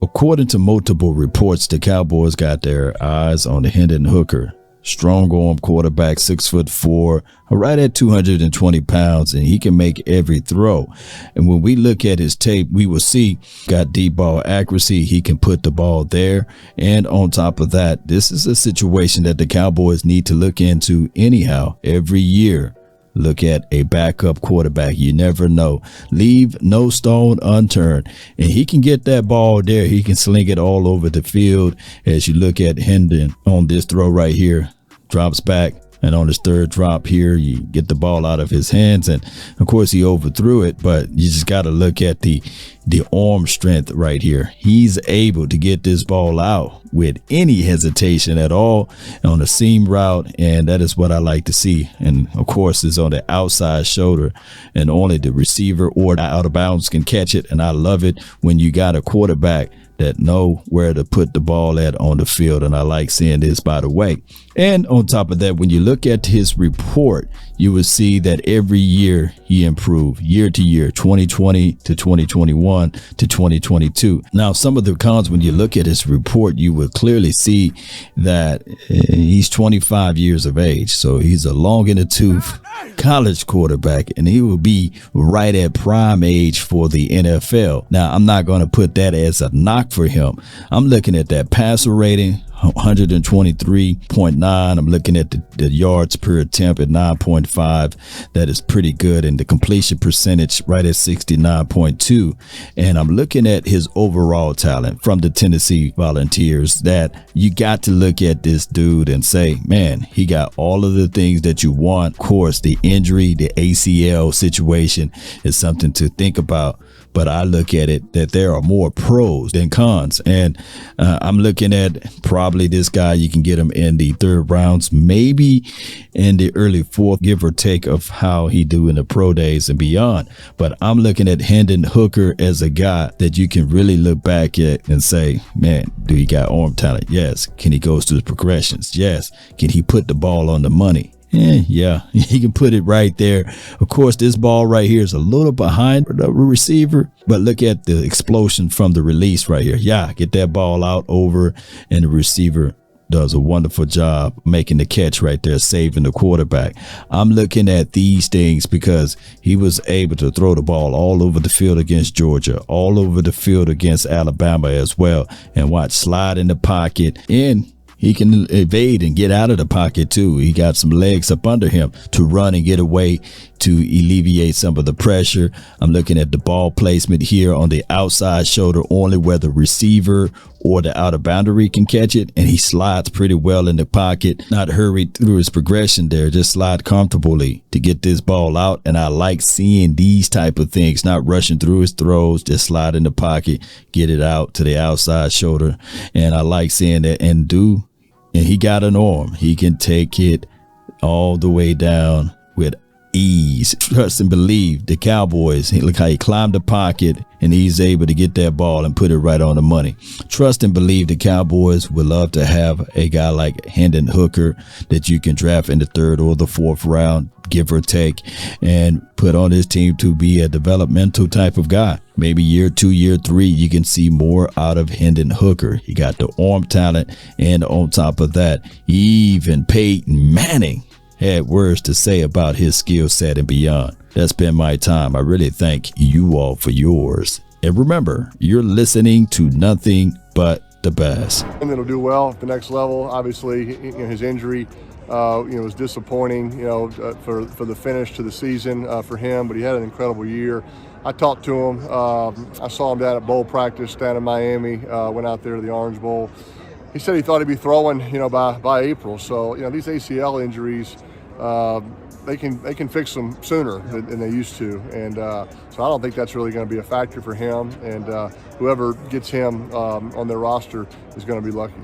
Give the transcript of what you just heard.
According to multiple reports, the Cowboys got their eyes on Hendon Hooker. Strong arm quarterback, 6'4", right at 220 pounds, and he can make every throw. And when we look at his tape, we will see got deep ball accuracy. He can put the ball there. And on top of that, this is a situation that the Cowboys need to look into anyhow every year. Look at a backup quarterback. You never know. Leave no stone unturned. And he can get that ball there. He can sling it all over the field. As you look at Hendon on this throw right here, drops back. And on his third drop here, you get the ball out of his hands. And of course, he overthrew it. But you just got to look at the arm strength right here. He's able to get this ball out with any hesitation at all on a seam route. And that is what I like to see. And of course, it's on the outside shoulder, and only the receiver or the out of bounds can catch it. And I love it when you got a quarterback that know where to put the ball at on the field. And I like seeing this, by the way. And on top of that, when you look at his report, you will see that every year he improved, year to year, 2020 to 2021 to 2022. Now, some of the cons, when you look at his report, you will clearly see that he's 25 years of age. So he's a long in the tooth college quarterback, and he will be right at prime age for the NFL. Now, I'm not going to put that as a knock for him. I'm looking at that passer rating, 123.9. I'm looking at the yards per attempt at 9.5. That is pretty good. And the completion percentage right at 69.2. And I'm looking at his overall talent from the Tennessee Volunteers, that you got to look at this dude and say, man, he got all of the things that you want. Of course, the injury, the ACL situation is something to think about. But I look at it that there are more pros than cons. And I'm looking at probably this guy, you can get him in the third rounds, maybe in the early fourth, give or take of how he do in the pro days and beyond. But I'm looking at Hendon Hooker as a guy that you can really look back at and say, man, do he got arm talent? Yes. Can he go through the progressions? Yes. Can he put the ball on the money? Yeah, he can put it right there. Of course, this ball right here is a little behind the receiver, but look at the explosion from the release right here. Yeah, get that ball out over, and the receiver does a wonderful job making the catch right there, saving the quarterback. I'm looking at these things because he was able to throw the ball all over the field against Georgia, all over the field against Alabama as well, and watch, slide in the pocket, and he can evade and get out of the pocket too. He got some legs up under him to run and get away to alleviate some of the pressure. I'm looking at the ball placement here on the outside shoulder, only where the receiver or the outer boundary can catch it. And he slides pretty well in the pocket, not hurried through his progression there, just slide comfortably to get this ball out. And I like seeing these type of things, not rushing through his throws, just slide in the pocket, get it out to the outside shoulder. And I like seeing that. And he got an arm. He can take it all the way down with ease. Trust and believe the Cowboys. Look how he climbed the pocket, and he's able to get that ball and put it right on the money. Trust and believe the Cowboys would love to have a guy like Hendon Hooker that you can draft in the third or the fourth round, give or take, and put on his team to be a developmental type of guy. Maybe year 2, year 3, you can see more out of Hendon Hooker. He got the arm talent, and on top of that, even Peyton Manning had words to say about his skill set and beyond. That's been my time. I really thank you all for yours. And remember, you're listening to nothing but the best. And it'll do well at the next level. Obviously, his injury was disappointing, for the finish to the season for him, but he had an incredible year. I talked to him. I saw him down at bowl practice down in Miami, went out there to the Orange Bowl. He said he thought he'd be throwing, by April. So, these ACL injuries, they can fix them sooner than they used to. And so I don't think that's really going to be a factor for him. And whoever gets him on their roster is going to be lucky.